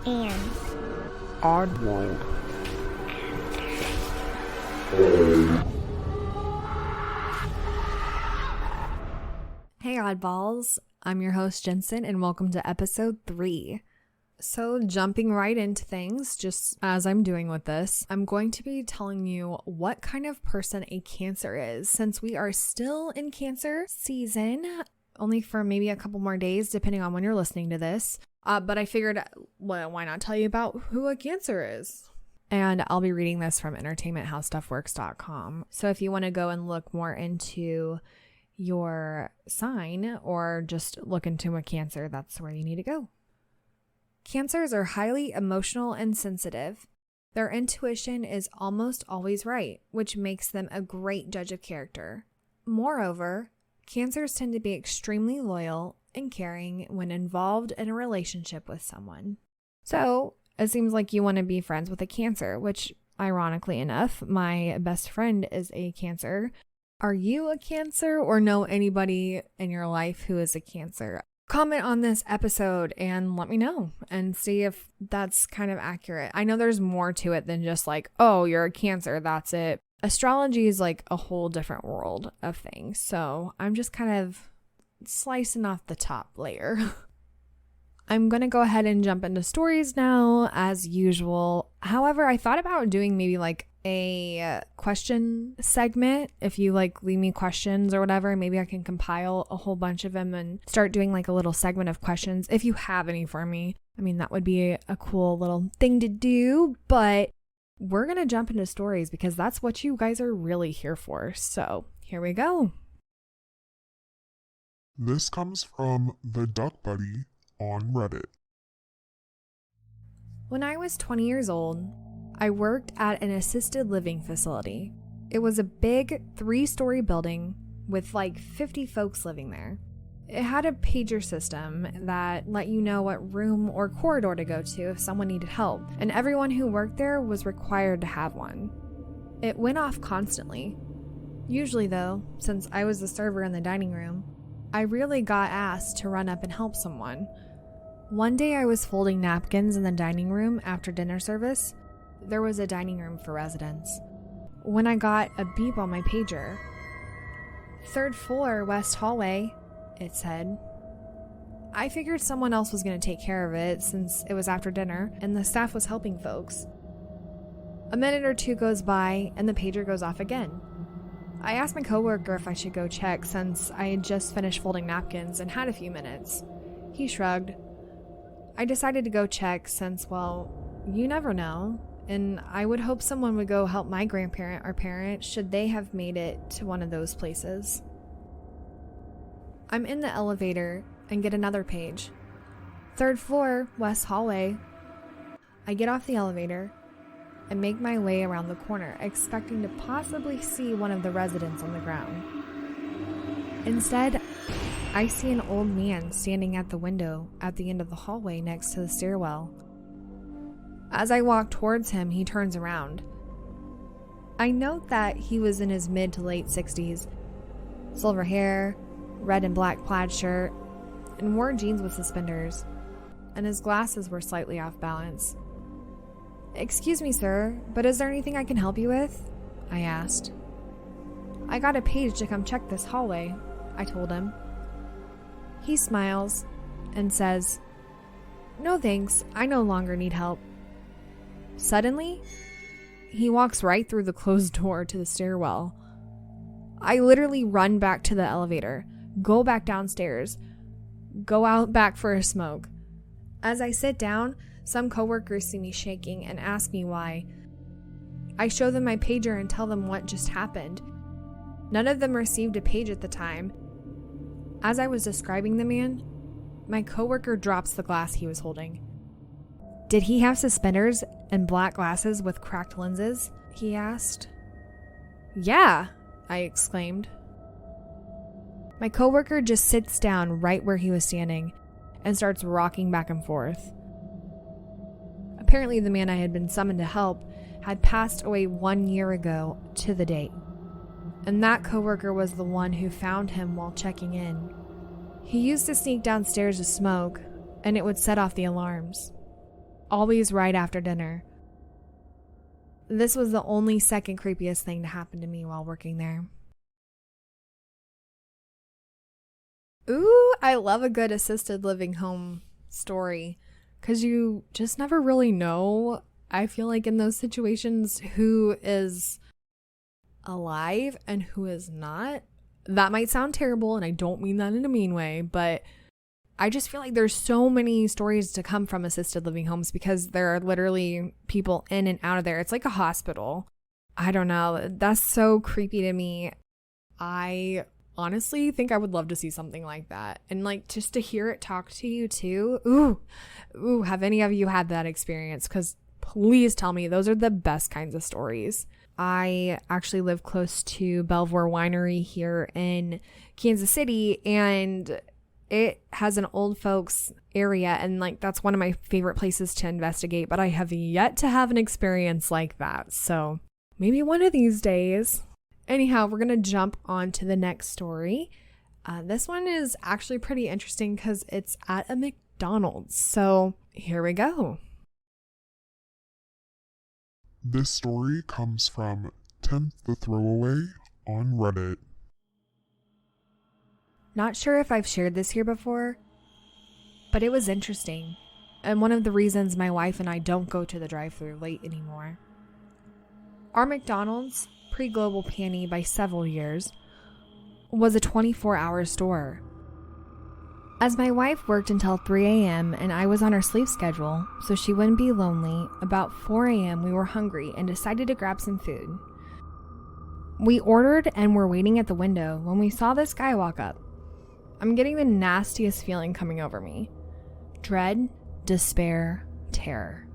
and Oddworld. Hey oddballs, I'm your host Jensen and welcome to episode 3. So jumping right into things, just as I'm doing with this, I'm going to be telling you what kind of person a Cancer is, since we are still in Cancer season, only for maybe a couple more days depending on when you're listening to this. But I figured, well, why not tell you about who a Cancer is? And I'll be reading this from entertainmenthowstuffworks.com. So if you want to go and look more into your sign or just look into a Cancer, that's where you need to go. Cancers are highly emotional and sensitive. Their intuition is almost always right, which makes them a great judge of character. Moreover, Cancers tend to be extremely loyal and caring when involved in a relationship with someone. So, it seems like you want to be friends with a Cancer, which, ironically enough, my best friend is a Cancer. Are you a Cancer or know anybody in your life who is a Cancer? Comment on this episode and let me know and see if that's kind of accurate. I know there's more to it than just like, oh, you're a Cancer, that's it. Astrology is like a whole different world of things. So I'm just kind of slicing off the top layer. I'm going to go ahead and jump into stories now as usual. However, I thought about doing maybe like a question segment. If you like leave me questions or whatever, maybe I can compile a whole bunch of them and start doing like a little segment of questions if you have any for me. I mean, that would be a cool little thing to do, but we're going to jump into stories because that's what you guys are really here for. So here we go. This comes from TheDuckBuddy on Reddit. When I was 20 years old, I worked at an assisted living facility. It was a big 3-story building with like 50 folks living there. It had a pager system that let you know what room or corridor to go to if someone needed help, and everyone who worked there was required to have one. It went off constantly. Usually though, since I was the server in the dining room, I really got asked to run up and help someone. One day I was folding napkins in the dining room after dinner service. There was a dining room for residents. When I got a beep on my pager, "3rd floor, west hallway," it said. I figured someone else was going to take care of it since it was after dinner and the staff was helping folks. A minute or two goes by and the pager goes off again. I asked my coworker if I should go check since I had just finished folding napkins and had a few minutes. He shrugged. I decided to go check since, well, you never know. And I would hope someone would go help my grandparent or parent should they have made it to one of those places. I'm in the elevator and get another page. 3rd floor, west hallway. I get off the elevator and make my way around the corner, expecting to possibly see one of the residents on the ground. Instead, I see an old man standing at the window at the end of the hallway next to the stairwell. As I walk towards him, he turns around. I note that he was in his mid to late 60s, silver hair, red and black plaid shirt, and wore jeans with suspenders, and his glasses were slightly off balance. "Excuse me, sir, but is there anything I can help you with?" I asked. "I got a page to come check this hallway," I told him. He smiles and says, "No thanks, I no longer need help." Suddenly, he walks right through the closed door to the stairwell. I literally run back to the elevator, go back downstairs, go out back for a smoke. As I sit down, some coworkers see me shaking and ask me why. I show them my pager and tell them what just happened. None of them received a page at the time. As I was describing the man, my coworker drops the glass he was holding. "Did he have suspenders and black glasses with cracked lenses?" he asked. "Yeah," I exclaimed. My coworker just sits down right where he was standing and starts rocking back and forth. Apparently the man I had been summoned to help had passed away 1 year ago to the date, and that coworker was the one who found him while checking in. He used to sneak downstairs to smoke, and it would set off the alarms. always right after dinner. This was the only second creepiest thing to happen to me while working there. Ooh, I love a good assisted living home story because you just never really know, I feel like, in those situations, who is alive and who is not. That might sound terrible, and I don't mean that in a mean way, but I just feel like there's so many stories to come from assisted living homes because there are literally people in and out of there. It's like a hospital. I don't know. That's so creepy to me. I honestly think I would love to see something like that. And like just to hear it talk to you too. Ooh, have any of you had that experience? Because please tell me, those are the best kinds of stories. I actually live close to Belvoir Winery here in Kansas City, and it has an old folks area, and like that's one of my favorite places to investigate, but I have yet to have an experience like that. So maybe one of these days. Anyhow, we're going to jump on to the next story. This one is actually pretty interesting because it's at a McDonald's. So here we go. This story comes from tempthethrowaway on Reddit. Not sure if I've shared this here before, but it was interesting. And one of the reasons my wife and I don't go to the drive-thru late anymore. Our McDonald's, pre-Global Panty by several years, was a 24-hour store. As my wife worked until 3 a.m. and I was on her sleep schedule, so she wouldn't be lonely, about 4 a.m. we were hungry and decided to grab some food. We ordered and were waiting at the window when we saw this guy walk up. I'm getting the nastiest feeling coming over me. Dread, despair, terror.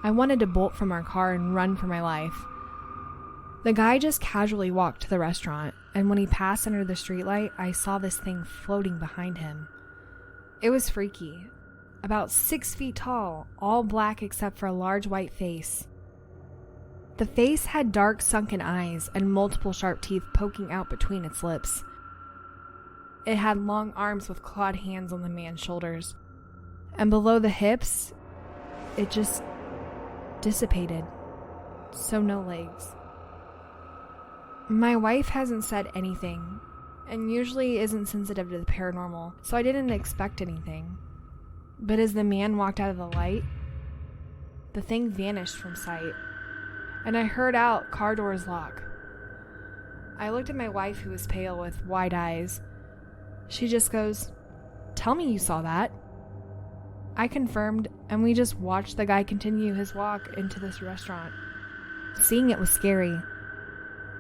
I wanted to bolt from our car and run for my life. The guy just casually walked to the restaurant, and when he passed under the streetlight, I saw this thing floating behind him. It was freaky. About 6 feet tall, all black except for a large white face. The face had dark sunken eyes and multiple sharp teeth poking out between its lips. It had long arms with clawed hands on the man's shoulders. And below the hips, it just dissipated. So no legs. My wife hasn't said anything, and usually isn't sensitive to the paranormal, so I didn't expect anything. But as the man walked out of the light, the thing vanished from sight, and I heard out car doors lock. I looked at my wife, who was pale with wide eyes. She just goes, "Tell me you saw that." I confirmed, and we just watched the guy continue his walk into this restaurant. Seeing it was scary.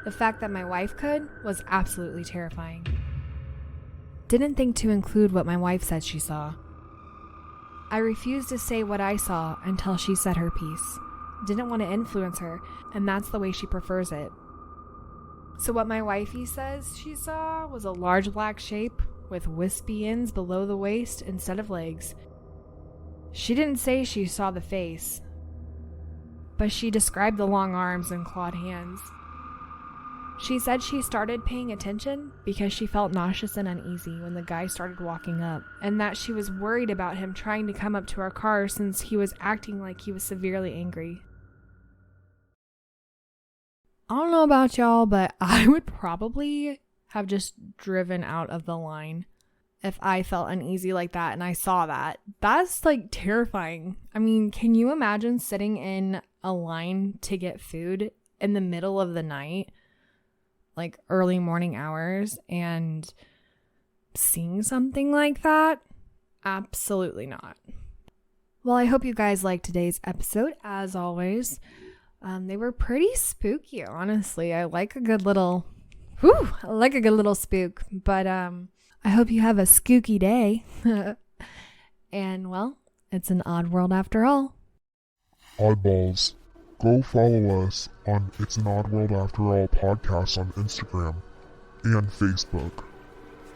The fact that my wife could was absolutely terrifying. Didn't think to include what my wife said she saw. I refused to say what I saw until she said her piece. Didn't want to influence her, and that's the way she prefers it. So what my wifey says she saw was a large black shape with wispy ends below the waist instead of legs. She didn't say she saw the face, but she described the long arms and clawed hands. She said she started paying attention because she felt nauseous and uneasy when the guy started walking up, and that she was worried about him trying to come up to our car since he was acting like he was severely angry. I don't know about y'all, but I would probably have just driven out of the line if I felt uneasy like that and I saw that. That's like terrifying. I mean, can you imagine sitting in a line to get food in the middle of the night? Like early morning hours, and seeing something like that? Absolutely not. Well, I hope you guys liked today's episode. As always, they were pretty spooky, honestly. I like a good little spook, but I hope you have a scooky day. And well, it's an odd world after all. Oddballs. Go follow us on It's an Odd World After All podcast on Instagram and Facebook.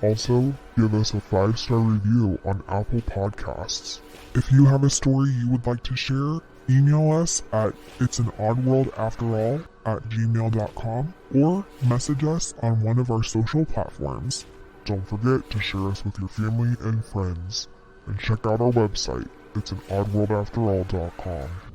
Also, give us a 5-star review on Apple Podcasts. If you have a story you would like to share, email us at it'sanoddworldafterall@gmail.com or message us on one of our social platforms. Don't forget to share us with your family and friends. And check out our website, It's an oddworldafterall.com.